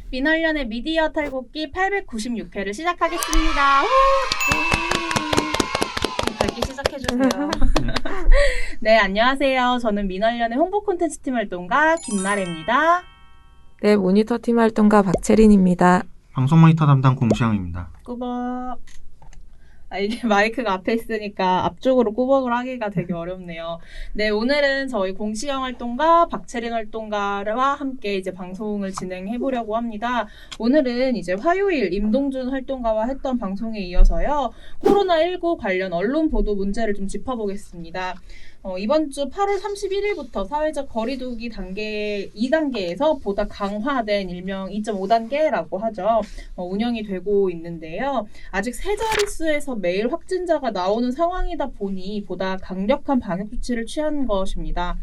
민원련의 미디어 탈곡기 896회를 시작하겠습니다. 밝게 시작해주세요. 네, 안녕하세요. 저는 민원련의 홍보 콘텐츠 팀 활동가 김나래입니다. 네, 모니터 팀 활동가 박채린입니다. 방송 모니터 담당 공시영입니다. 꾸벅. 이게 마이크가 앞에 있으니까 앞쪽으로 꾸벅을 하기가 되게 어렵네요. 네, 오늘은 저희 공시영 활동가, 박채린 활동가와 함께 이제 방송을 진행해 보려고 합니다. 오늘은 이제 화요일 임동준 활동가와 했던 방송에 이어서요. 코로나19 관련 언론 보도 문제를 좀 짚어보겠습니다. 이번 주 8월 31일부터 사회적 거리두기 단계 2단계에서 보다 강화된 일명 2.5단계라고 하죠. 운영이 되고 있는데요. 아직 세 자릿수에서 매일 확진자가 나오는 상황이다 보니 보다 강력한 방역 조치를 취한 것입니다.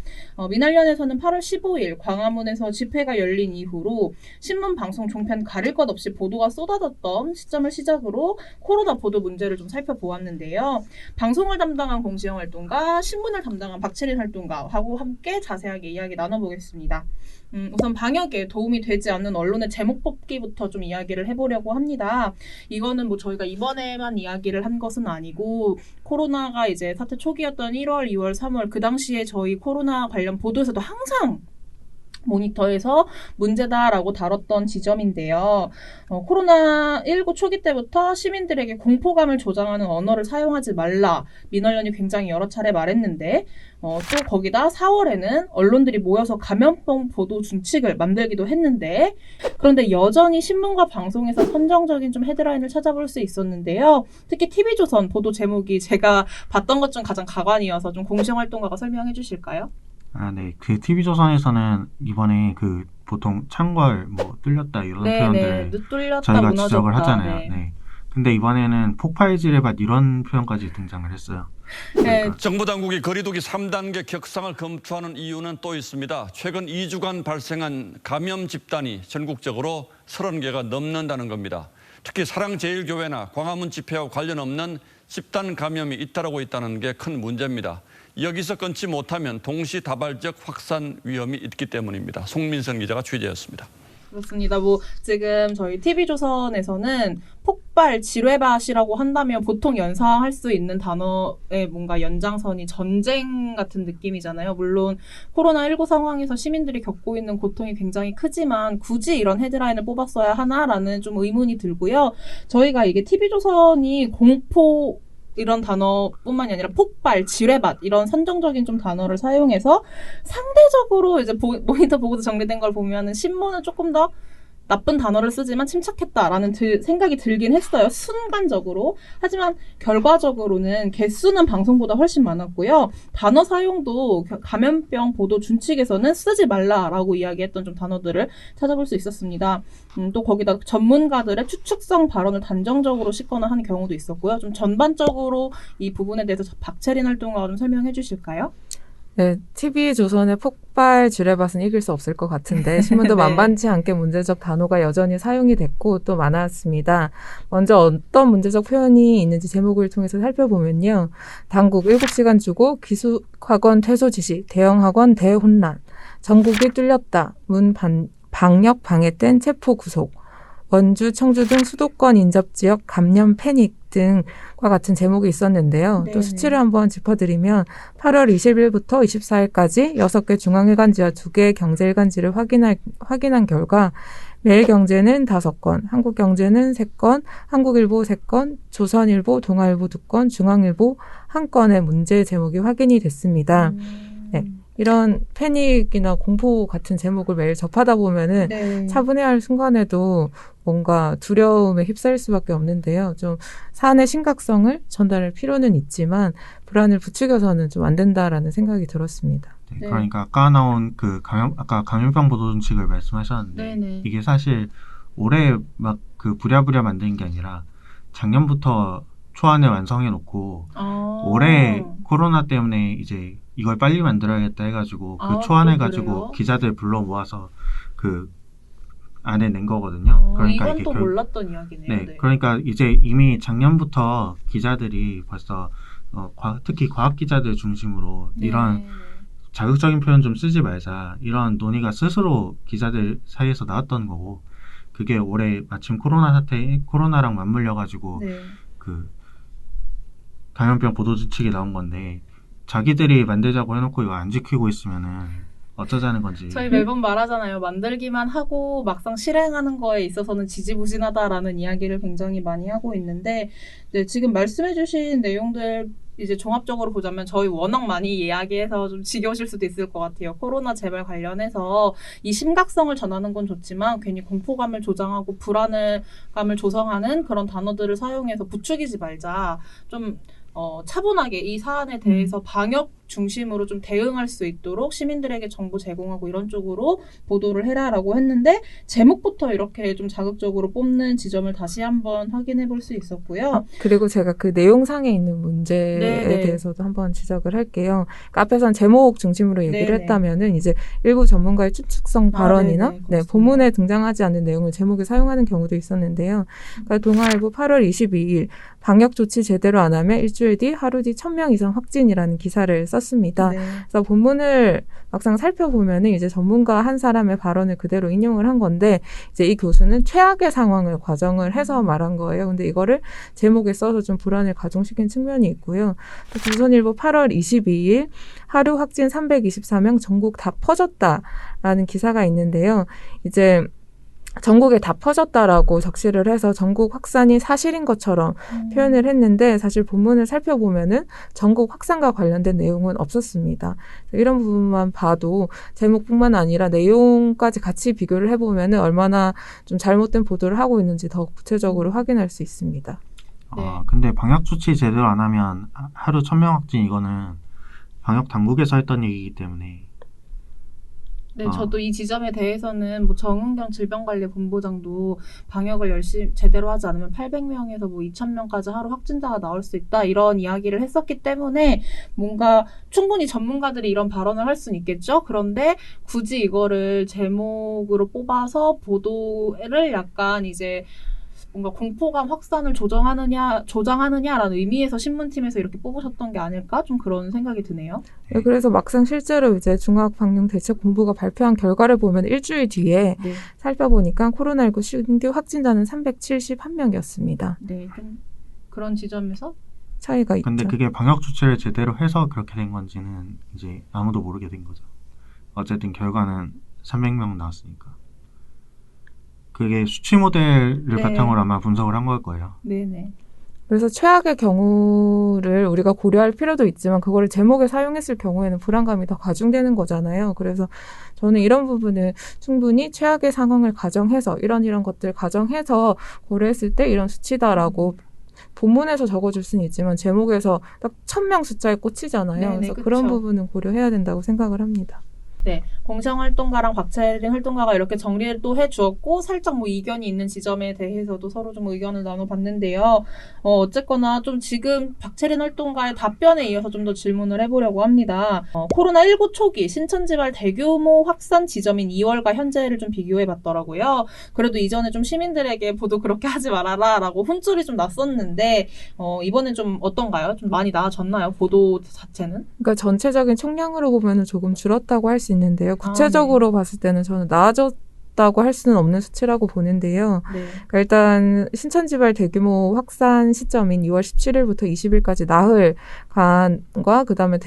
민활련에서는 8월 15일 광화문에서 집회가 열린 이후로 신문, 방송, 종편 가릴 것 없이 보도가 쏟아졌던 시점을 시작으로 코로나 보도 문제를 좀 살펴보았는데요. 방송을 담당한 공시영 활동가, 신문을 담당한 박채린 활동가하고 함께 자세하게 이야기 나눠보겠습니다. 우선 방역에 도움이 되지 않는 언론의 제목 뽑기부터 좀 이야기를 해보려고 합니다. 이거는 뭐 저희가 이번에만 이야기를 한 것은 아니고 코로나가 이제 사태 초기였던 1월, 2월, 3월 그 당시에 저희 코로나 관련 보도에서도 항상 모니터에서 문제다라고 다뤘던 지점인데요. 코로나19 초기 때부터 시민들에게 공포감을 조장하는 언어를 사용하지 말라. 민원련이 굉장히 여러 차례 말했는데 또 거기다 4월에는 언론들이 모여서 감염병 보도 준칙을 만들기도 했는데 그런데 여전히 신문과 방송에서 선정적인 좀 헤드라인을 찾아볼 수 있었는데요. 특히 TV조선 보도 제목이 제가 봤던 것 중 가장 가관이어서 좀 공시영 활동가가 설명해 주실까요? 네. 그 TV조선에서는 이번에 그 보통 창궐, 뚫렸다 이런 표현들을 뚫렸다, 저희가 무너졌다, 지적을 하잖아요. 네. 네. 근데 이번에는 폭발지뢰밭 이런 표현까지 등장을 했어요. 네. 정부 당국이 거리두기 3단계 격상을 검토하는 이유는 또 있습니다. 최근 2주간 발생한 감염 집단이 전국적으로 30개가 넘는다는 겁니다. 특히 사랑제일교회나 광화문 집회와 관련 없는 집단 감염이 잇따르고 있다는 게 큰 문제입니다. 여기서 끊지 못하면 동시다발적 확산 위험이 있기 때문입니다. 송민선 기자가 취재했습니다. 그렇습니다. 지금 저희 TV조선에서는 폭발, 지뢰밭이라고 한다면 보통 연상할 수 있는 단어의 뭔가 연장선이 전쟁 같은 느낌이잖아요. 물론 코로나19 상황에서 시민들이 겪고 있는 고통이 굉장히 크지만 굳이 이런 헤드라인을 뽑았어야 하나라는 좀 의문이 들고요. 저희가 이게 TV조선이 공포 이런 단어뿐만이 아니라 폭발, 지뢰밭 이런 선정적인 좀 단어를 사용해서 상대적으로 이제 모니터 보고도 정리된 걸 보면은 신문은 조금 더 나쁜 단어를 쓰지만 침착했다라는 생각이 들긴 했어요. 순간적으로. 하지만 결과적으로는 개수는 방송보다 훨씬 많았고요. 단어 사용도 감염병 보도 준칙에서는 쓰지 말라라고 이야기했던 좀 단어들을 찾아볼 수 있었습니다. 또 거기다 전문가들의 추측성 발언을 단정적으로 싣거나 하는 경우도 있었고요. 좀 전반적으로 이 부분에 대해서 박채린 활동가가 좀 설명해 주실까요? 네, TV조선의 폭발 지뢰밭은 이길 수 없을 것 같은데 신문도 네. 만만치 않게 문제적 단어가 여전히 사용이 됐고 또 많았습니다. 먼저 어떤 문제적 표현이 있는지 제목을 통해서 살펴보면요. 당국 7시간 주고 기숙학원 퇴소 지시, 대형학원 대혼란, 전국이 뚫렸다, 방역 방해된 체포 구속, 원주, 청주 등 수도권 인접지역 감염 패닉 등과 같은 제목이 있었는데요. 네. 또 수치를 한번 짚어드리면 8월 20일부터 24일까지 6개 중앙일간지와 2개의 경제일간지를 확인한 결과 매일경제는 5건, 한국경제는 3건, 한국일보 3건, 조선일보, 동아일보 2건, 중앙일보 1건의 문제 제목이 확인이 됐습니다. 네. 이런 패닉이나 공포 같은 제목을 매일 접하다 보면은 네. 차분해할 순간에도 뭔가 두려움에 휩싸일 수밖에 없는데요. 좀 사안의 심각성을 전달할 필요는 있지만 불안을 부추겨서는 좀 안 된다라는 생각이 들었습니다. 네. 그러니까 아까 나온 아까 감염병 보도 준칙을 말씀하셨는데 네네. 이게 사실 올해 막 부랴부랴 만든 게 아니라 작년부터 초안을 완성해 놓고 올해 코로나 때문에 이제 이걸 빨리 만들어야겠다 해가지고 초안을 가지고 그래요? 기자들 불러 모아서 안에 낸 거거든요. 그러니까 이건 이게 또 몰랐던 이야기네요. 네, 그러니까 이제 이미 작년부터 기자들이 벌써 특히 과학 기자들 중심으로 네. 이런 자극적인 표현 좀 쓰지 말자 이런 논의가 스스로 기자들 사이에서 나왔던 거고 그게 올해 마침 코로나랑 맞물려 가지고 네. 그 감염병 보도 지침이 나온 건데 자기들이 만들자고 해놓고 이거 안 지키고 있으면은 어쩌자는 건지. 저희 매번 말하잖아요. 만들기만 하고 막상 실행하는 거에 있어서는 지지부진하다라는 이야기를 굉장히 많이 하고 있는데 네, 지금 말씀해주신 내용들 이제 종합적으로 보자면 저희 워낙 많이 이야기해서 좀 지겨우실 수도 있을 것 같아요. 코로나 재발 관련해서 이 심각성을 전하는 건 좋지만 괜히 공포감을 조장하고 불안감을 조성하는 그런 단어들을 사용해서 부추기지 말자. 좀 차분하게 이 사안에 대해서 방역 중심으로 좀 대응할 수 있도록 시민들에게 정보 제공하고 이런 쪽으로 보도를 해라라고 했는데 제목부터 이렇게 좀 자극적으로 뽑는 지점을 다시 한번 확인해 볼 수 있었고요. 그리고 제가 그 내용상에 있는 문제에 네네. 대해서도 한번 지적을 할게요. 그러니까 앞에선 제목 중심으로 얘기를 네네. 했다면은 이제 일부 전문가의 추측성 발언이나 네네, 네, 그렇습니다. 본문에 등장하지 않는 내용을 제목에 사용하는 경우도 있었는데요. 그러니까 동아일보 8월 22일 방역 조치 제대로 안 하면 일주일 뒤 하루 뒤 1,000명 이상 확진이라는 기사를 썼습니다. 네. 그래서 본문을 막상 살펴보면은 이제 전문가 한 사람의 발언을 그대로 인용을 한 건데 이제 이 교수는 최악의 상황을 과정을 해서 말한 거예요. 근데 이거를 제목에 써서 좀 불안을 가중시킨 측면이 있고요. 또 조선일보 8월 22일 하루 확진 324명 전국 다 퍼졌다라는 기사가 있는데요. 이제 전국에 다 퍼졌다라고 적시를 해서 전국 확산이 사실인 것처럼 표현을 했는데 사실 본문을 살펴보면은 전국 확산과 관련된 내용은 없었습니다. 이런 부분만 봐도 제목뿐만 아니라 내용까지 같이 비교를 해보면은 얼마나 좀 잘못된 보도를 하고 있는지 더 구체적으로 확인할 수 있습니다. 네. 근데 방역 조치 제대로 안 하면 하루 1,000명 확진 이거는 방역 당국에서 했던 얘기이기 때문에 네, 저도 이 지점에 대해서는 뭐 정은경 질병관리본부장도 방역을 열심히 제대로 하지 않으면 800명에서 뭐 2,000명까지 하루 확진자가 나올 수 있다 이런 이야기를 했었기 때문에 뭔가 충분히 전문가들이 이런 발언을 할 수는 있겠죠. 그런데 굳이 이거를 제목으로 뽑아서 보도를 약간 이제 뭔가 공포감 확산을 조장하느냐라는 의미에서 신문팀에서 이렇게 뽑으셨던 게 아닐까? 좀 그런 생각이 드네요. 네, 그래서 막상 실제로 이제 중앙방역대책본부가 발표한 결과를 보면 일주일 뒤에 네. 살펴보니까 코로나19 신규 확진자는 371명이었습니다. 네, 좀 그런 지점에서 차이가 있죠. 근데 그게 방역 조치를 제대로 해서 그렇게 된 건지는 이제 아무도 모르게 된 거죠. 어쨌든 결과는 300명 나왔으니까. 그게 수치 모델을 네. 바탕으로 아마 분석을 한 걸 거예요. 네네. 그래서 최악의 경우를 우리가 고려할 필요도 있지만 그거를 제목에 사용했을 경우에는 불안감이 더 가중되는 거잖아요. 그래서 저는 이런 부분을 충분히 최악의 상황을 가정해서 이런 것들을 가정해서 고려했을 때 이런 수치다라고 본문에서 적어줄 수는 있지만 제목에서 딱 1,000명 숫자에 꽂히잖아요. 네네, 그래서 그쵸. 그런 부분은 고려해야 된다고 생각을 합니다. 네, 공시영활동가랑 박채린 활동가가 이렇게 정리를 또 해주었고 살짝 뭐 이견이 있는 지점에 대해서도 서로 좀 의견을 나눠봤는데요. 어쨌거나 좀 지금 박채린 활동가의 답변에 이어서 좀 더 질문을 해보려고 합니다. 코로나19 초기 신천지발 대규모 확산 지점인 2월과 현재를 좀 비교해봤더라고요. 그래도 이전에 좀 시민들에게 보도 그렇게 하지 말아라라고 혼쭐이 좀 났었는데 이번엔 좀 어떤가요? 좀 많이 나아졌나요? 보도 자체는? 그러니까 전체적인 총량으로 보면은 조금 줄었다고 할 수 있는데요. 구체적으로 봤을 때는 저는 나아졌다고 할 수는 없는 수치라고 보는데요. 네. 그러니까 일단 신천지발 대규모 확산 시점인 2월 17일부터 20일까지 나흘간과 그다음에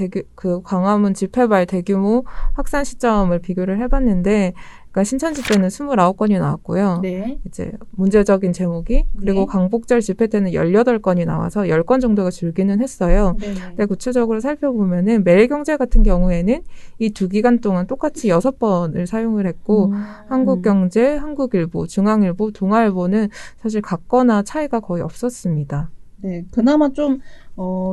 광화문 집회발 대규모 확산 시점을 비교를 해봤는데 그러니까 신천지 때는 29건이 나왔고요. 네. 이제 문제적인 제목이 그리고 네. 광복절 집회 때는 18건이 나와서 10건 정도가 줄기는 했어요. 네네. 근데 구체적으로 살펴보면은 매일경제 같은 경우에는 이 두 기간 동안 똑같이 6번을 사용을 했고 한국경제, 한국일보, 중앙일보, 동아일보는 사실 같거나 차이가 거의 없었습니다. 네, 그나마 좀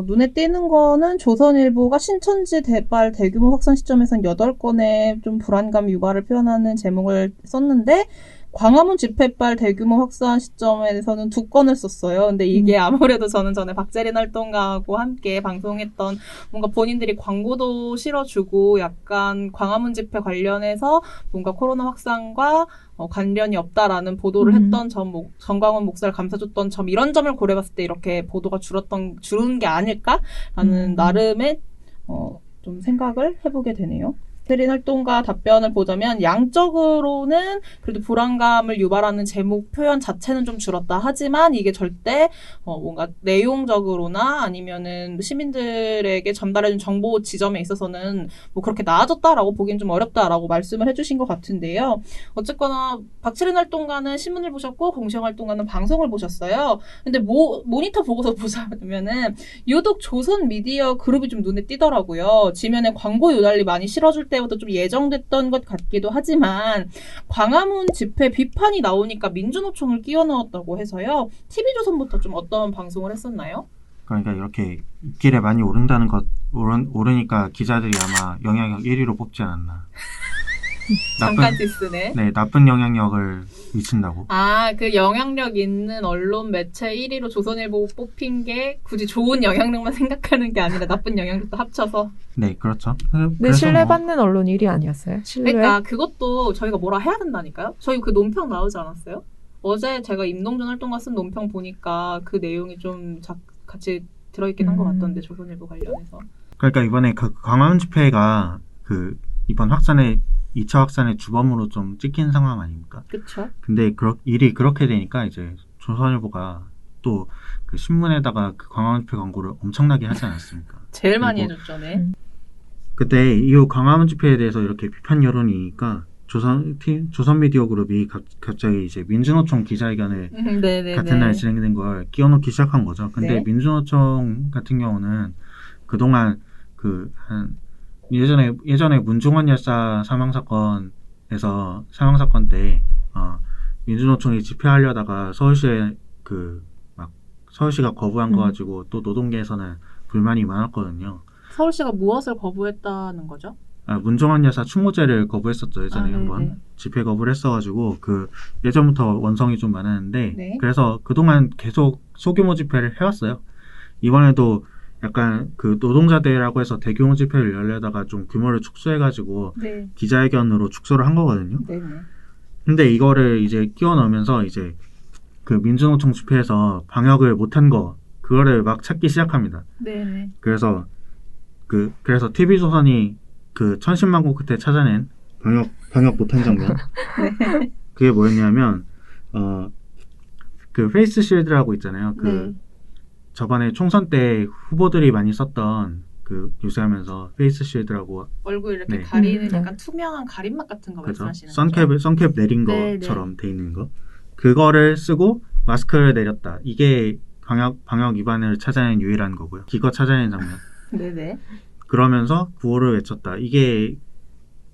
눈에 띄는 거는 조선일보가 신천지 대발 대규모 확산 시점에선 8건의 좀 불안감 유발을 표현하는 제목을 썼는데 광화문 집회발 대규모 확산 시점에서는 2건을 썼어요. 근데 이게 아무래도 저는 전에 박재린 활동가하고 함께 방송했던 뭔가 본인들이 광고도 실어주고 약간 광화문 집회 관련해서 뭔가 코로나 확산과 관련이 없다라는 보도를 했던 점, 정광훈 목사를 감싸줬던 점, 이런 점을 고려해봤을 때 이렇게 보도가 줄은 게 아닐까라는 나름의 좀 생각을 해보게 되네요. 박재린 활동가 답변을 보자면 양적으로는 그래도 불안감을 유발하는 제목 표현 자체는 좀 줄었다. 하지만 이게 절대 뭔가 내용적으로나 아니면은 시민들에게 전달해준 정보 지점에 있어서는 뭐 그렇게 나아졌다라고 보기엔 좀 어렵다라고 말씀을 해주신 것 같은데요. 어쨌거나 박재린 활동가는 신문을 보셨고 공시영 활동가는 방송을 보셨어요. 근데 모니터 보고서 보자면은 유독 조선 미디어 그룹이 좀 눈에 띄더라고요. 지면에 광고 요달리 많이 실어줄 때부터 좀 예정됐던 것 같기도 하지만 광화문 집회 비판이 나오니까 민주노총을 끼워 넣었다고 해서요. TV조선부터 좀 어떤 방송을 했었나요? 그러니까 이렇게 입길에 많이 오른다는 것 오르니까 기자들이 아마 영향력 1위로 뽑지 않았나. 잠깐 디스네. 네, 나쁜 영향력을 미친다고. 그 영향력 있는 언론 매체 1위로 조선일보 뽑힌 게 굳이 좋은 영향력만 생각하는 게 아니라 나쁜 영향력도 합쳐서. 네, 그렇죠. 근데 신뢰받는 언론 1위 아니었어요? 신뢰? 그러니까 그것도 저희가 뭐라 해야 된다니까요? 저희 그 논평 나오지 않았어요? 어제 제가 임동준 활동가 쓴 논평 보니까 그 내용이 좀 같이 들어있긴 한 것 같던데, 조선일보 관련해서. 그러니까 이번에 그 광화문 집회가 그 이번 2차 확산의 주범으로 좀 찍힌 상황 아닙니까? 그쵸. 근데 일이 그렇게 되니까 이제 조선일보가 또 그 신문에다가 그 광화문 집회 광고를 엄청나게 하지 않았습니까? 제일 많이 해줬죠, 네. 그때 이후 광화문 집회에 대해서 이렇게 비판 여론이니까 조선 미디어 그룹이 갑자기 이제 민주노총 기자회견을 같은 날 진행된 걸 끼워넣기 시작한 거죠. 근데 민주노총 같은 경우는 그동안 예전에 문중원 열사 사망 사건 때 민주노총이 집회하려다가 서울시가 거부한 거 가지고 또 노동계에서는 불만이 많았거든요. 서울시가 무엇을 거부했다는 거죠? 문종원 여사 추모제를 거부했었죠. 예전에 한번 집회 거부를 했어가지고 예전부터 원성이 좀 많았는데 그래서 그동안 계속 소규모 집회를 해왔어요. 이번에도 약간 그 노동자대회라고 해서 대규모 집회를 열려다가 좀 규모를 축소해가지고 기자회견으로 축소를 한 거거든요. 근데 이거를 이제 끼워 넣으면서 이제 그 민주노총 집회에서 방역을 못한 그거를 막 찾기 시작합니다. 그래서 TV조선이 그 천신만고 끝에 찾아낸 방역 못한 장면. 그게 뭐였냐면 그 페이스 쉴드라고 있잖아요. 저번에 총선 때 후보들이 많이 썼던 유세하면서 페이스 쉴드라고 얼굴 이렇게 가리는 약간 투명한 가림막 같은 거 말씀하시는 거죠? 선캡 내린 것처럼 돼 있는 거. 그거를 쓰고 마스크를 내렸다. 이게 방역 위반을 찾아낸 유일한 거고요. 기껏 찾아낸 장면. 그러면서 구호를 외쳤다. 이게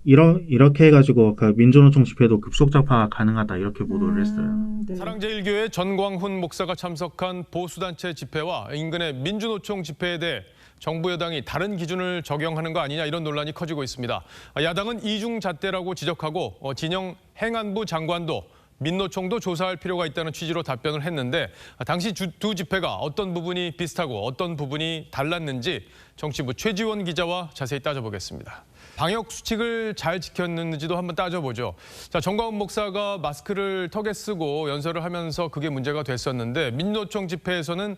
이렇게 해가지고 그 민주노총 집회도 급속좌파가 가능하다 이렇게 보도를 했어요. 사랑제일교회 전광훈 목사가 참석한 보수단체 집회와 인근의 민주노총 집회에 대해 정부 여당이 다른 기준을 적용하는 거 아니냐 이런 논란이 커지고 있습니다. 야당은 이중잣대라고 지적하고 진영 행안부 장관도 민노총도 조사할 필요가 있다는 취지로 답변을 했는데 당시 두 집회가 어떤 부분이 비슷하고 어떤 부분이 달랐는지 정치부 최지원 기자와 자세히 따져보겠습니다. 방역 수칙을 잘 지켰는지도 한번 따져보죠. 자, 정광훈 목사가 마스크를 턱에 쓰고 연설을 하면서 그게 문제가 됐었는데 민노총 집회에서는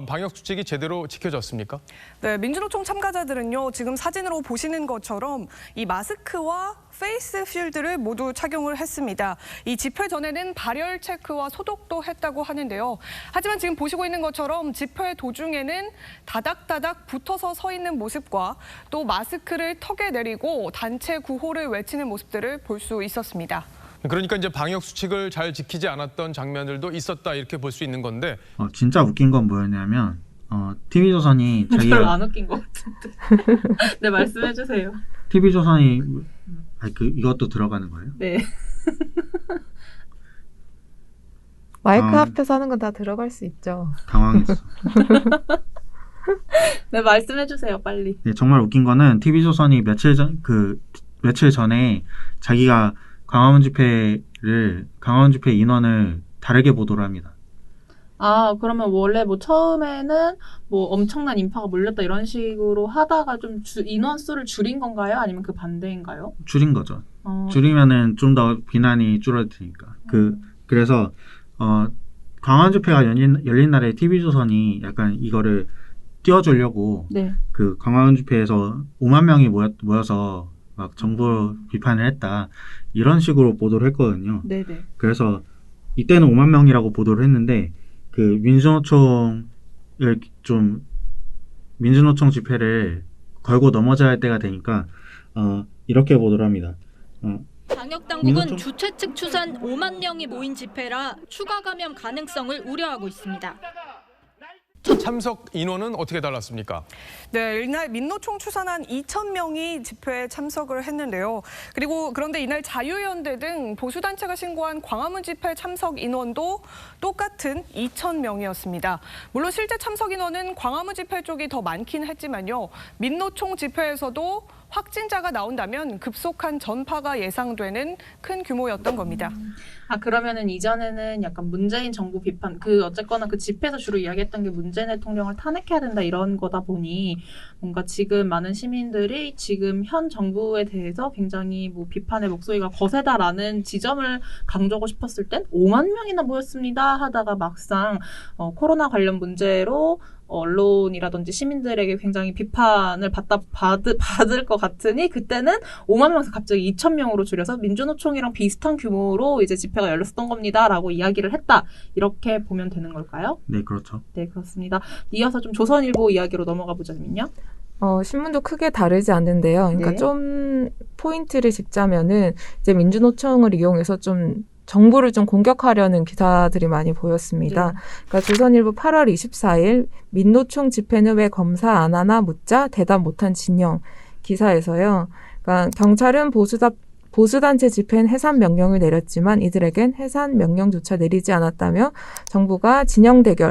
방역 수칙이 제대로 지켜졌습니까? 네, 민주노총 참가자들은요. 지금 사진으로 보시는 것처럼 이 마스크와 페이스 쉴드를 모두 착용을 했습니다. 이 집회 전에는 발열 체크와 소독도 했다고 하는데요. 하지만 지금 보시고 있는 것처럼 집회 도중에는 다닥다닥 붙어서 서 있는 모습과 또 마스크를 턱에 내리고 단체 구호를 외치는 모습들을 볼 수 있었습니다. 그러니까 이제 방역 수칙을 잘 지키지 않았던 장면들도 있었다 이렇게 볼 수 있는 건데 진짜 웃긴 건 뭐였냐면 TV조선이 자기가 별로 안 웃긴 것 같은데. 네, 말씀해 주세요. TV조선이 이것도 들어가는 거예요? 네. 마이크 앞에서 하는 건 다 들어갈 수 있죠. 당황했어. 네, 말씀해 주세요, 빨리. 네, 정말 웃긴 거는 TV조선이 며칠 전에 자기가 광화문 집회 집회를 강화문 집회 인원을 다르게 보도를 합니다. 아, 그러면 원래 뭐 처음에는 뭐 엄청난 인파가 몰렸다 이런 식으로 하다가 좀 인원 수를 줄인 건가요? 아니면 그 반대인가요? 줄인 거죠. 줄이면은 좀 더 비난이 줄어드니까. 그래서 강화문 집회가 열린 날에 TV조선이 약간 이거를 띄워주려고 네. 그 강화문 집회에서 5만 명이 모여서 막 정부 비판을 했다 이런 식으로 보도를 했거든요. 네네. 그래서 이때는 5만 명이라고 보도를 했는데 그 민주노총 집회를 걸고 넘어져야 할 때가 되니까 이렇게 보도를 합니다. 방역 당국은 주최 측 추산 5만 명이 모인 집회라 추가 감염 가능성을 우려하고 있습니다. 참석 인원은 어떻게 달랐습니까? 네, 이날 민노총 추산한 2,000명이 집회에 참석을 했는데요. 그런데 이날 자유연대 등 보수단체가 신고한 광화문 집회 참석 인원도 똑같은 2,000명이었습니다. 물론 실제 참석 인원은 광화문 집회 쪽이 더 많긴 했지만요. 민노총 집회에서도 확진자가 나온다면 급속한 전파가 예상되는 큰 규모였던 겁니다. 아, 그러면은 이전에는 약간 문재인 정부 비판, 어쨌거나 그 집회에서 주로 이야기했던 게 문재인 대통령을 탄핵해야 된다 이런 거다 보니 뭔가 지금 많은 시민들이 지금 현 정부에 대해서 굉장히 뭐 비판의 목소리가 거세다라는 지점을 강조하고 싶었을 땐 5만 명이나 모였습니다 하다가 막상 코로나 관련 문제로 언론이라든지 시민들에게 굉장히 비판을 받을 것 같으니 그때는 5만 명에서 갑자기 2천 명으로 줄여서 민주노총이랑 비슷한 규모로 이제 집회가 열렸었던 겁니다라고 이야기를 했다. 이렇게 보면 되는 걸까요? 네, 그렇죠. 네, 그렇습니다. 이어서 좀 조선일보 이야기로 넘어가 보자면요. 신문도 크게 다르지 않는데요. 그러니까 네. 좀 포인트를 짚자면은 이제 민주노총을 이용해서 좀 정부를 좀 공격하려는 기사들이 많이 보였습니다. 네. 그러니까 조선일보 8월 24일 민노총 집회는 왜 검사 안 하나 묻자 대답 못한 진영 기사에서요. 그러니까 경찰은 보수단체 집회는 해산 명령을 내렸지만 이들에겐 해산 명령조차 내리지 않았다며 정부가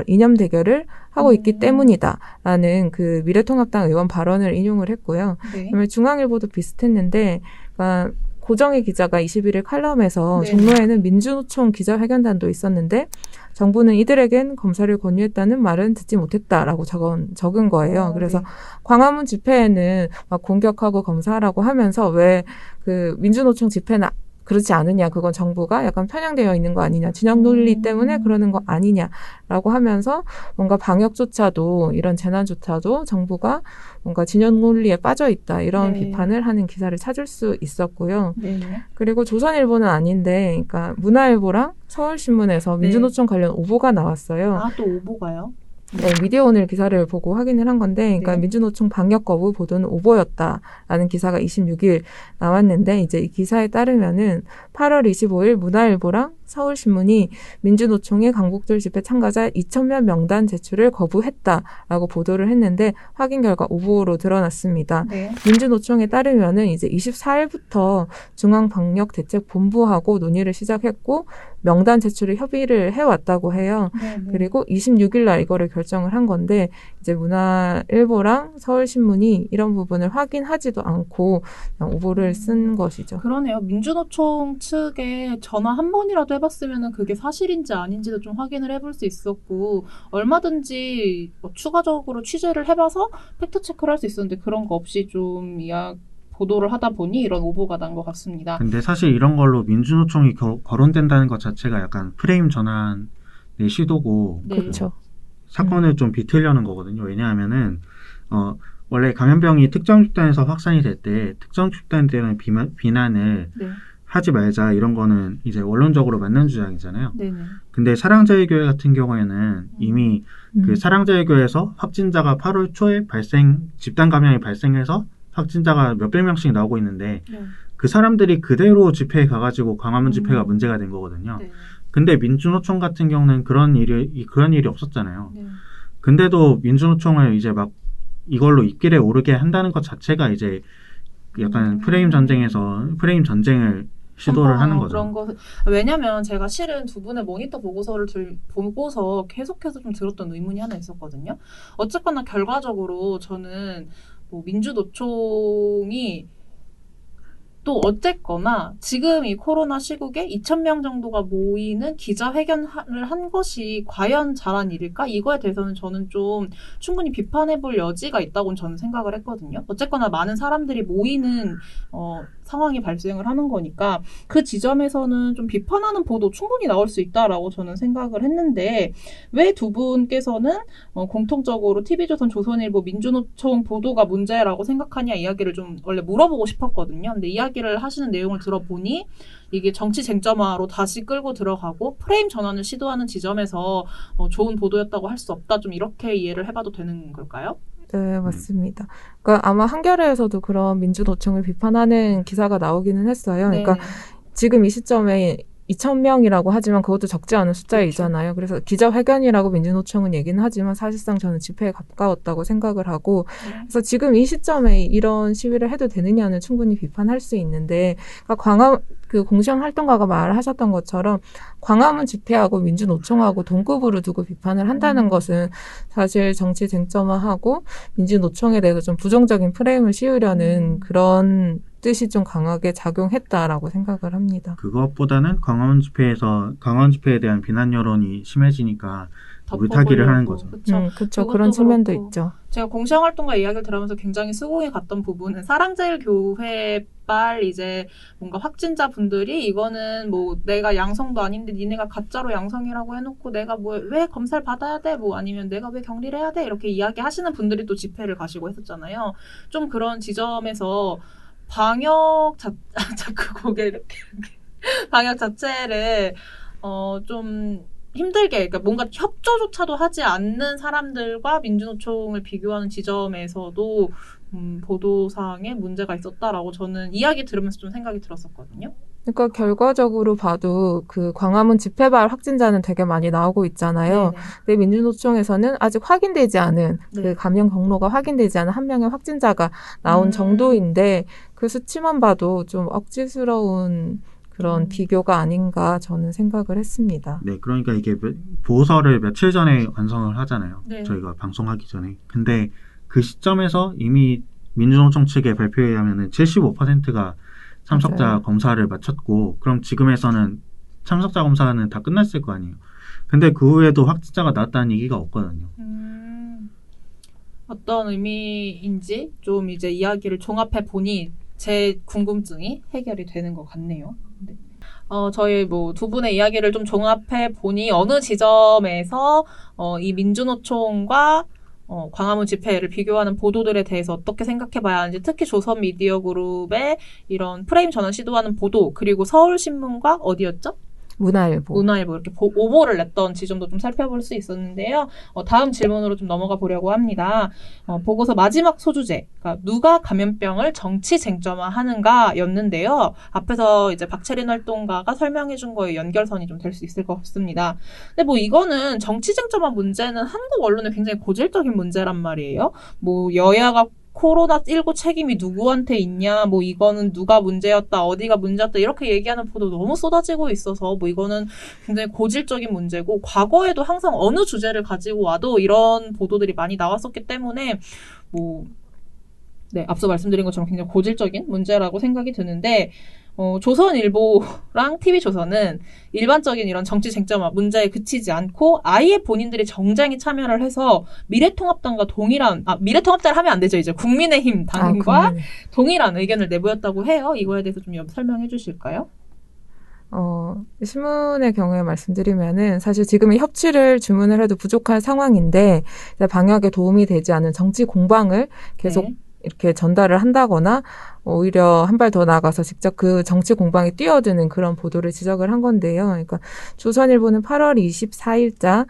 이념 대결을 하고 있기 때문이다라는 그 미래통합당 의원 발언을 인용을 했고요. 네. 그다음에 중앙일보도 비슷했는데, 그러니까 고정희 기자가 21일 칼럼에서 네. 종로에는 민주노총 기자회견단도 있었는데 정부는 이들에겐 검사를 권유했다는 말은 듣지 못했다라고 적은 거예요. 그래서 네. 광화문 집회에는 막 공격하고 검사하라고 하면서 왜 그 민주노총 집회는 그렇지 않으냐, 그건 정부가 약간 편향되어 있는 거 아니냐, 진영 논리 때문에 그러는 거 아니냐라고 하면서 뭔가 방역조차도 이런 재난조차도 정부가 뭔가 진영 논리에 빠져 있다 이런 네. 비판을 하는 기사를 찾을 수 있었고요. 네. 그리고 조선일보는 아닌데, 그러니까 문화일보랑 서울신문에서 네. 민주노총 관련 오보가 나왔어요. 아, 또 오보가요? 네, 미디어오늘 기사를 보고 확인을 한 건데, 그러니까 네. 민주노총 방역 거부 보도는 오보였다라는 기사가 26일 나왔는데, 이제 이 기사에 따르면은 8월 25일 문화일보랑 서울신문이 민주노총의 강북절 집회 참가자 2,000명 명단 제출을 거부했다라고 보도를 했는데 확인 결과 오보로 드러났습니다. 네. 민주노총에 따르면은 이제 24일부터 중앙방역대책본부하고 논의를 시작했고 명단 제출에 협의를 해왔다고 해요. 네. 그리고 26일 날 이거를 결정을 한 건데 이제 문화일보랑 서울신문이 이런 부분을 확인하지도 않고 그냥 오보를 쓴 것이죠. 그러네요. 민주노총 측에 전화 한 번이라도 해봤으면 그게 사실인지 아닌지도 좀 확인을 해볼 수 있었고 얼마든지 뭐 추가적으로 취재를 해봐서 팩트체크를 할 수 있었는데 그런 거 없이 좀 보도를 하다 보니 이런 오보가 난 것 같습니다. 근데 사실 이런 걸로 민주노총이 거론된다는 것 자체가 약간 프레임 전환의 시도고 네. 그렇죠. 사건을 좀 비틀려는 거거든요. 왜냐하면은 원래 감염병이 특정 집단에서 확산이 될 때 특정 집단에 대한 비난을 네. 하지 말자 이런 거는 이제 원론적으로 맞는 주장이잖아요. 네네. 근데 사랑제일교회 같은 경우에는 이미 그 사랑제일교회에서 확진자가 8월 초에 집단 감염이 발생해서 확진자가 몇백 명씩 나오고 있는데 네. 그 사람들이 그대로 집회에 가가지고 광화문 집회가 문제가 된 거거든요. 네. 근데 민주노총 같은 경우는 그런 일이 없었잖아요. 네. 근데도 민주노총을 이제 막 이걸로 입길에 오르게 한다는 것 자체가 이제 약간 프레임 전쟁을 시도를 하는 거죠. 그런 거 왜냐면 제가 실은 두 분의 모니터 보고서를 보고서 계속해서 좀 들었던 의문이 하나 있었거든요. 어쨌거나 결과적으로 저는 뭐 민주노총이 또 어쨌거나 지금 이 코로나 시국에 2,000명 정도가 모이는 기자회견을 한 것이 과연 잘한 일일까? 이거에 대해서는 저는 좀 충분히 비판해볼 여지가 있다고 저는 생각을 했거든요. 어쨌거나 많은 사람들이 모이는 상황이 발생을 하는 거니까 그 지점에서는 좀 비판하는 보도 충분히 나올 수 있다라고 저는 생각을 했는데 왜 두 분께서는 공통적으로 TV조선, 조선일보, 민주노총 보도가 문제라고 생각하냐 이야기를 좀 원래 물어보고 싶었거든요. 근데 이야기를 하시는 내용을 들어보니 이게 정치 쟁점화로 다시 끌고 들어가고 프레임 전환을 시도하는 지점에서 좋은 보도였다고 할 수 없다. 좀 이렇게 이해를 해봐도 되는 걸까요? 네, 맞습니다. 그러니까 아마 한겨레에서도 그런 민주노총을 비판하는 기사가 나오기는 했어요. 그러니까 네네. 지금 이 시점에 2,000명이라고 하지만 그것도 적지 않은 숫자이잖아요. 그래서 기자회견이라고 민주노총은 얘기는 하지만 사실상 저는 집회에 가까웠다고 생각을 하고 그래서 지금 이 시점에 이런 시위를 해도 되느냐는 충분히 비판할 수 있는데 그러니까 공시형 활동가가 말하셨던 것처럼 광화문 집회하고 민주노총하고 동급으로 두고 비판을 한다는 것은 사실 정치 쟁점화하고 민주노총에 대해서 좀 부정적인 프레임을 씌우려는 그런 뜻이 좀 강하게 작용했다라고 생각을 합니다. 그것보다는 광화문 집회에 대한 비난 여론이 심해지니까 물타기를 하는 거죠. 그렇죠. 그런 측면도 있죠. 제가 공시형 활동가 이야기를 들으면서 굉장히 수긍이 갔던 부분은 사랑제일교회발 이제 뭔가 확진자분들이 이거는 뭐 내가 양성도 아닌데 니네가 가짜로 양성이라고 해놓고 내가 뭐 왜 검사를 받아야 돼? 뭐 아니면 내가 왜 격리를 해야 돼? 이렇게 이야기하시는 분들이 또 집회를 가시고 했었잖아요. 좀 그런 지점에서 자꾸 고개 이렇게 방역 자체를 좀 힘들게, 그러니까 뭔가 협조조차도 하지 않는 사람들과 민주노총을 비교하는 지점에서도 보도상에 문제가 있었다라고 저는 이야기 들으면서 좀 생각이 들었었거든요. 그러니까 결과적으로 봐도 그 광화문 집회발 확진자는 되게 많이 나오고 있잖아요. 네네. 근데 민주노총에서는 아직 확인되지 않은 네. 그 감염 경로가 확인되지 않은 한 명의 확진자가 나온 정도인데 그 수치만 봐도 좀 억지스러운 그런 비교가 아닌가 저는 생각을 했습니다. 네, 그러니까 이게 보고서를 며칠 전에 완성을 하잖아요. 네. 저희가 방송하기 전에. 근데 그 시점에서 이미 민주노총 측의 발표에 의하면 75%가 참석자 맞아요. 검사를 마쳤고 그럼 지금에서는 참석자 검사는 다 끝났을 거 아니에요. 근데 그 후에도 확진자가 나왔다는 얘기가 없거든요. 어떤 의미인지 좀 이제 이야기를 종합해 보니 제 궁금증이 해결이 되는 것 같네요. 네. 저희 뭐 두 분의 이야기를 좀 종합해 보니 어느 지점에서 이 민주노총과 광화문 집회를 비교하는 보도들에 대해서 어떻게 생각해 봐야 하는지, 특히 조선미디어그룹의 이런 프레임 전환 시도하는 보도, 그리고 서울신문과 어디였죠? 문화일보 이렇게 오보를 냈던 지점도 좀 살펴볼 수 있었는데요. 다음 질문으로 좀 넘어가 보려고 합니다. 보고서 마지막 소주제, 그러니까 누가 감염병을 정치 쟁점화하는가였는데요. 앞에서 이제 박채린 활동가가 설명해 준 거에 연결선이 좀 될 수 있을 것 같습니다. 근데 뭐 이거는 정치 쟁점화 문제는 한국 언론의 굉장히 고질적인 문제란 말이에요. 뭐 여야가 코로나19 책임이 누구한테 있냐, 뭐 이거는 누가 문제였다, 어디가 문제였다, 이렇게 얘기하는 보도 너무 쏟아지고 있어서 뭐 이거는 굉장히 고질적인 문제고, 과거에도 항상 어느 주제를 가지고 와도 이런 보도들이 많이 나왔었기 때문에 앞서 말씀드린 것처럼 굉장히 고질적인 문제라고 생각이 드는데, 조선일보랑 TV조선은 일반적인 이런 정치 쟁점화 문제에 그치지 않고 아예 본인들이 정쟁에 참여를 해서 미래통합당과 미래통합당을 하면 안 되죠. 이제 국민의힘 당과 동일한 의견을 내보였다고 해요. 이거에 대해서 좀 설명해 주실까요? 신문의 경우에 말씀드리면은 사실 지금은 협치를 주문을 해도 부족한 상황인데 방역에 도움이 되지 않은 정치 공방을 계속 이렇게 전달을 한다거나 오히려 한 발 더 나가서 직접 그 정치 공방에 뛰어드는 그런 보도를 지적을 한 건데요. 그러니까 조선일보는 8월 24일자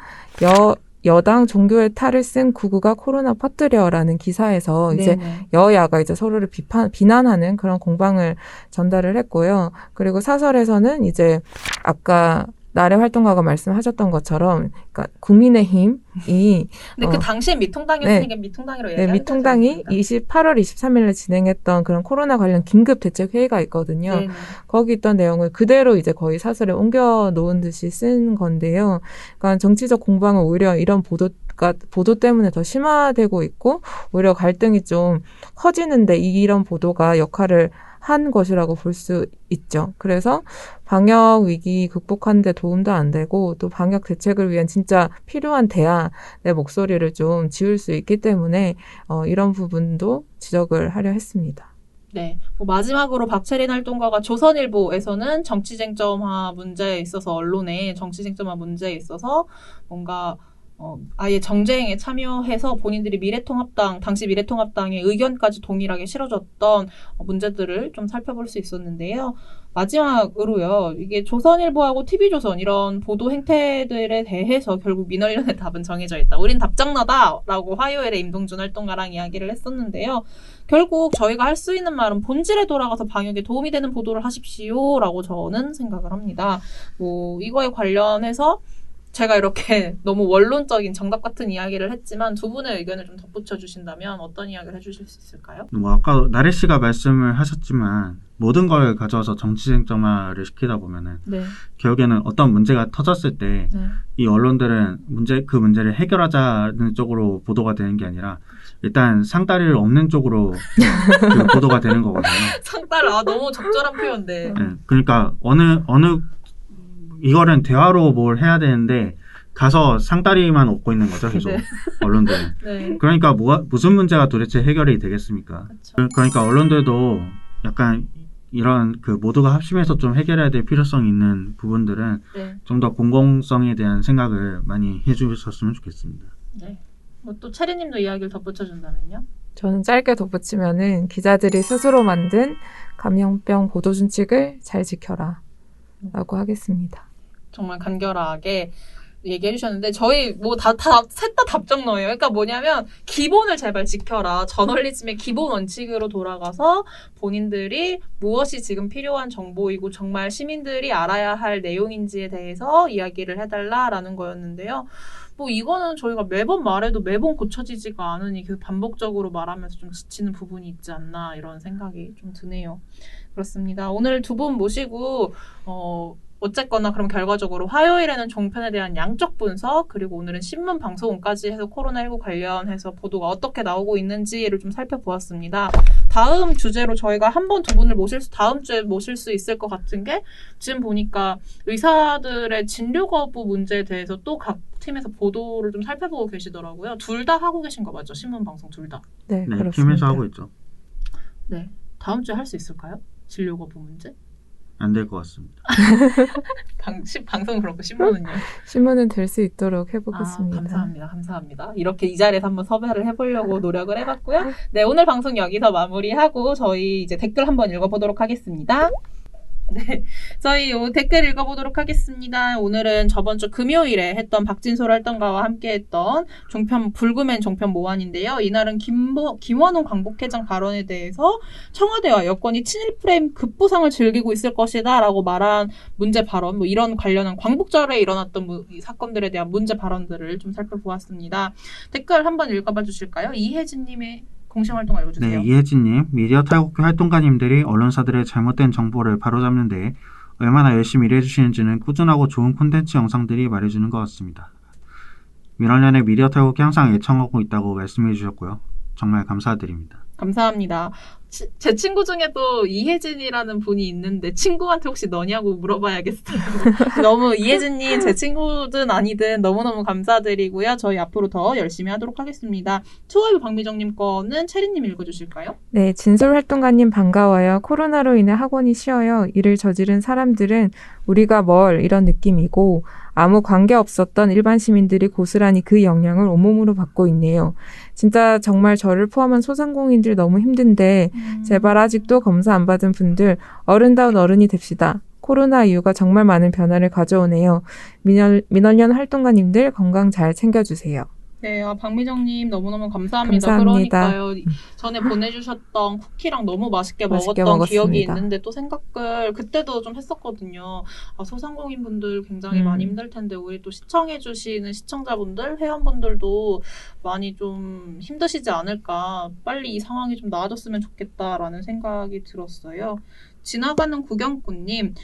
여당 종교의 탈을 쓴 구구가 코로나 퍼뜨려라는 기사에서 이제 여야가 이제 서로를 비난하는 그런 공방을 전달을 했고요. 그리고 사설에서는 이제 아까 나래 활동가가 말씀하셨던 것처럼, 그러니까 국민의힘이 근데 그 당시에 미통당이었으니까 미통당으로 얘기하는 거죠. 미통당이 8월 23일에 진행했던 그런 코로나 관련 긴급 대책 회의가 있거든요. 네네. 거기 있던 내용을 그대로 이제 거의 사설에 옮겨 놓은 듯이 쓴 건데요. 그러니까 정치적 공방은 오히려 이런 보도 때문에 더 심화되고 있고 오히려 갈등이 좀 커지는데 이런 보도가 역할을 한 것이라고 볼 수 있죠. 그래서 방역 위기 극복하는 데 도움도 안 되고 또 방역 대책을 위한 진짜 필요한 대안의 목소리를 좀 지울 수 있기 때문에 이런 부분도 지적을 하려 했습니다. 네. 마지막으로 박채린 활동가가 조선일보에서는 정치쟁점화 문제에 있어서 언론의 정치쟁점화 문제에 있어서 뭔가 아예 정쟁에 참여해서 본인들이 당시 미래통합당의 의견까지 동일하게 실어줬던 문제들을 좀 살펴볼 수 있었는데요. 마지막으로요. 이게 조선일보하고 TV조선 이런 보도 행태들에 대해서 결국 민원련의 답은 정해져 있다. 우린 답장너다! 라고 화요일에 임동준 활동가랑 이야기를 했었는데요. 결국 저희가 할 수 있는 말은 본질에 돌아가서 방역에 도움이 되는 보도를 하십시오. 라고 저는 생각을 합니다. 이거에 관련해서 제가 이렇게 너무 원론적인 정답 같은 이야기를 했지만 두 분의 의견을 좀 덧붙여 주신다면 어떤 이야기를 해주실 수 있을까요? 아까 나래 씨가 말씀을 하셨지만 모든 걸 가져와서 정치쟁점화를 시키다 보면은 네. 결국에는 어떤 문제가 터졌을 때 이 네. 언론들은 그 문제를 해결하자는 쪽으로 보도가 되는 게 아니라 일단 상다리를 없는 쪽으로 그 보도가 되는 거거든요. 상따를 너무 적절한 표현인데. 네, 그러니까 이거는 대화로 뭘 해야 되는데 가서 상다리만 얻고 있는 거죠, 계속. 네. 언론들은. 네. 그러니까 무슨 문제가 도대체 해결이 되겠습니까? 그렇죠. 그러니까 언론들도 약간 이런 모두가 합심해서 좀 해결해야 될 필요성이 있는 부분들은 네. 좀 더 공공성에 대한 생각을 많이 해주셨으면 좋겠습니다. 네. 또 체리님도 이야기를 덧붙여준다면요? 저는 짧게 덧붙이면은 기자들이 스스로 만든 감염병 보도 준칙을 잘 지켜라 라고 하겠습니다. 정말 간결하게 얘기해 주셨는데 저희 셋 다 답정너예요. 그러니까 뭐냐면 기본을 제발 지켜라. 저널리즘의 기본 원칙으로 돌아가서 본인들이 무엇이 지금 필요한 정보이고 정말 시민들이 알아야 할 내용인지에 대해서 이야기를 해달라라는 거였는데요. 이거는 저희가 매번 말해도 매번 고쳐지지가 않으니 계속 반복적으로 말하면서 좀 지치는 부분이 있지 않나 이런 생각이 좀 드네요. 그렇습니다. 오늘 두 분 모시고 어쨌거나 그럼 결과적으로 화요일에는 종편에 대한 양적 분석 그리고 오늘은 신문 방송까지 해서 코로나19 관련해서 보도가 어떻게 나오고 있는지를 좀 살펴보았습니다. 다음 주제로 저희가 두 분을 다음 주에 모실 수 있을 것 같은 게 지금 보니까 의사들의 진료 거부 문제에 대해서 또 각 팀에서 보도를 좀 살펴보고 계시더라고요. 둘 다 하고 계신 거 맞죠? 신문 방송 둘 다. 네, 그렇습니다. 팀에서 하고 있죠. 네. 다음 주에 할 수 있을까요? 진료 거부 문제? 안 될 것 같습니다. 방송은 그렇고 신문은요? 신문은 될 수 있도록 해보겠습니다. 감사합니다. 이렇게 이 자리에서 한번 섭외를 해보려고 노력을 해봤고요. 네, 오늘 방송 여기서 마무리하고 저희 이제 댓글 한번 읽어보도록 하겠습니다. 네, 저희 댓글 읽어보도록 하겠습니다. 오늘은 저번 주 금요일에 했던 박진솔 활동가와 함께했던 불구맨 종편 모안인데요. 이날은 김원웅 광복회장 발언에 대해서 청와대와 여권이 친일 프레임 급부상을 즐기고 있을 것이다 라고 말한 문제 발언, 이런 관련한 광복절에 일어났던 이 사건들에 대한 문제 발언들을 좀 살펴보았습니다. 댓글 한번 읽어봐 주실까요? 이혜진님의 공시활동 알려주세요. 네, 이혜진님, 미디어 탈곡교 활동가님들이 언론사들의 잘못된 정보를 바로잡는 데 얼마나 열심히 일해주시는지는 꾸준하고 좋은 콘텐츠 영상들이 말해주는 것 같습니다. 민원연의 미디어 탈곡이 항상 애청하고 있다고 말씀해 주셨고요. 정말 감사드립니다. 감사합니다. 제 친구 중에도 이혜진이라는 분이 있는데 친구한테 혹시 너냐고 물어봐야겠어요. 너무 이혜진님 제 친구든 아니든 너무너무 감사드리고요. 저희 앞으로 더 열심히 하도록 하겠습니다. 투어이브 박미정님 거는 체리님 읽어주실까요? 네, 진솔활동가님 반가워요. 코로나로 인해 학원이 쉬어요. 이를 저지른 사람들은 우리가 이런 느낌이고 아무 관계 없었던 일반 시민들이 고스란히 그 영향을 온몸으로 받고 있네요. 진짜 정말 저를 포함한 소상공인들 너무 힘든데 제발 아직도 검사 안 받은 분들 어른다운 어른이 됩시다. 코로나 이후가 정말 많은 변화를 가져오네요. 민원연 활동가님들 건강 잘 챙겨주세요. 네, 박미정님 너무너무 감사합니다. 감사합니다. 그러니까요. 전에 보내주셨던 쿠키랑 너무 맛있게 맛있게 먹었던 먹었습니다. 기억이 있는데 또 생각을 그때도 좀 했었거든요. 소상공인분들 굉장히 많이 힘들 텐데 우리 또 시청해주시는 시청자분들, 회원분들도 많이 좀 힘드시지 않을까. 빨리 이 상황이 좀 나아졌으면 좋겠다라는 생각이 들었어요. 지나가는 구경꾼님,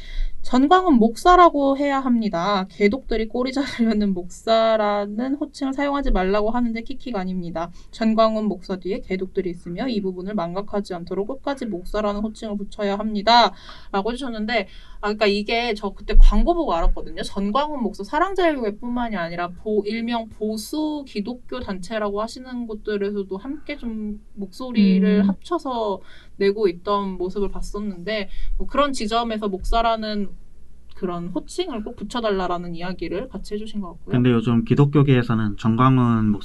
전광훈 목사라고 해야 합니다. 개독들이 꼬리 자르려는 목사라는 호칭을 사용하지 말고 말라고 하는데 킥킥 아닙니다. 전광훈 목사 뒤에 개독들이 있으며 이 부분을 망각하지 않도록 끝까지 목사라는 호칭을 붙여야 합니다. 라고 해주셨는데 그러니까 이게 저 그때 광고 보고 알았거든요. 전광훈 목사 사랑제일교회뿐만이 아니라 일명 보수 기독교 단체라고 하시는 곳들에서도 함께 좀 목소리를 합쳐서 내고 있던 모습을 봤었는데 뭐 그런 지점에서 목사라는 그런 호칭을 꼭 붙여달라라는 이야기를 같이 해주신 것 같고요. 근데 요즘 기독교계에서는 전광훈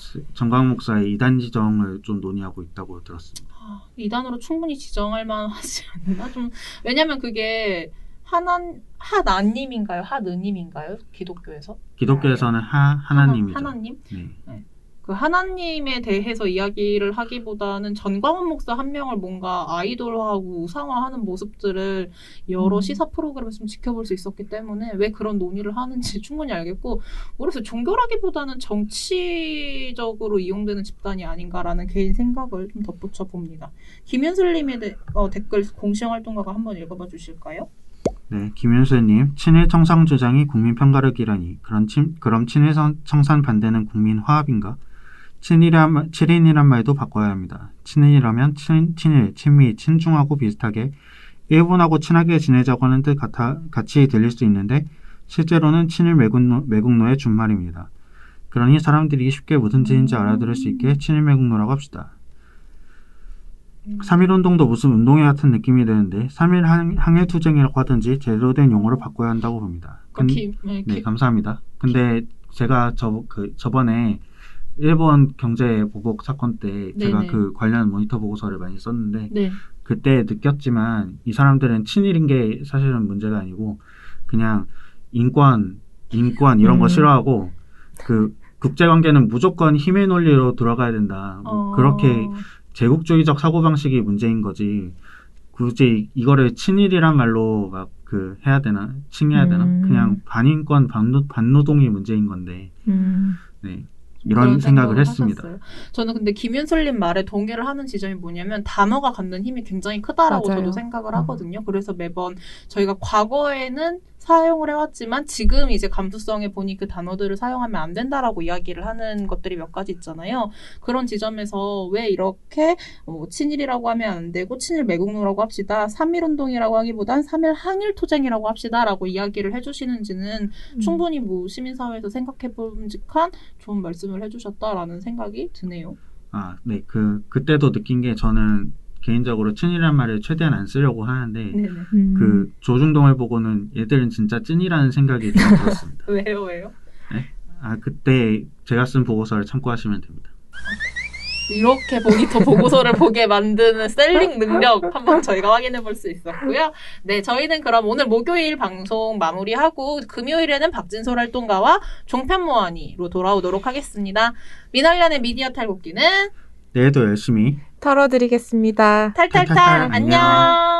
목사의 이단 지정을 좀 논의하고 있다고 들었습니다. 이단으로 충분히 지정할 만하지 않나? 좀 왜냐면 그게 하나님인가요? 하느님인가요? 기독교에서? 기독교에서는 하나님이죠. 하나님? 네. 그 하나님에 대해서 이야기를 하기보다는 전광훈 목사 한 명을 뭔가 아이돌화하고 우상화하는 모습들을 여러 시사 프로그램에서 좀 지켜볼 수 있었기 때문에 왜 그런 논의를 하는지 충분히 알겠고 모르겠어요. 종교라기보다는 정치적으로 이용되는 집단이 아닌가라는 개인 생각을 좀 덧붙여 봅니다. 김윤슬님의 댓글 공시활동가가 한번 읽어봐 주실까요? 네, 김윤수님, 친일 청산 주장이 국민 편가를 기라니 그럼 친일 청산 반대는 국민 화합인가? 친인이란 말도 바꿔야 합니다. 친인이라면 친일, 친미, 친중하고 비슷하게 일본하고 친하게 지내자고 하는 뜻 같이 들릴 수 있는데 실제로는 친일 매국노의 준말입니다. 그러니 사람들이 쉽게 무슨 뜻인지 알아들을 수 있게 친일 매국노라고 합시다. 3.1운동도 무슨 운동회 같은 느낌이 드는데 3.1 항일투쟁이라고 하든지 제대로 된 용어를 바꿔야 한다고 봅니다. 네, 감사합니다. 근데 제가 저번에 일본 경제 보복 사건 때 제가 그 관련 모니터 보고서를 많이 썼는데 그때 느꼈지만 이 사람들은 친일인 게 사실은 문제가 아니고 그냥 인권 이런 거 싫어하고 그 국제관계는 무조건 힘의 논리로 들어가야 된다. 뭐 그렇게 제국주의적 사고방식이 문제인 거지 굳이 이거를 친일이란 말로 막 해야 되나 칭해야 되나 그냥 반인권 반노동이 문제인 건데 네. 이런 생각을 했습니다. 하셨어요. 저는 근데 김윤슬님 말에 동의를 하는 지점이 뭐냐면 단어가 갖는 힘이 굉장히 크다라고 맞아요. 저도 생각을 하거든요. 그래서 매번 저희가 과거에는 사용을 해왔지만 지금 이제 감수성에 보니 그 단어들을 사용하면 안 된다라고 이야기를 하는 것들이 몇 가지 있잖아요. 그런 지점에서 왜 이렇게 친일이라고 하면 안 되고 친일 매국노라고 합시다. 3.1운동이라고 하기보단 3.1 항일투쟁이라고 합시다라고 이야기를 해주시는지는 충분히 뭐 시민사회에서 생각해봄직한 좋은 말씀을 해주셨다라는 생각이 드네요. 네. 그때도 느낀 게 저는 개인적으로 친일이란 말을 최대한 안 쓰려고 하는데 그 조중동을 보고는 얘들은 진짜 찐이라는 생각이 좀 들었습니다. 왜요? 네? 그때 제가 쓴 보고서를 참고하시면 됩니다. 이렇게 모니터 보고서를 보게 만드는 셀링 능력 한번 저희가 확인해 볼 수 있었고요. 네, 저희는 그럼 오늘 목요일 방송 마무리하고 금요일에는 박진솔 활동가와 종편모아니로 돌아오도록 하겠습니다. 민활련의 미디어 탈곡기는 내일도 열심히 털어드리겠습니다. 탈탈탈 안녕.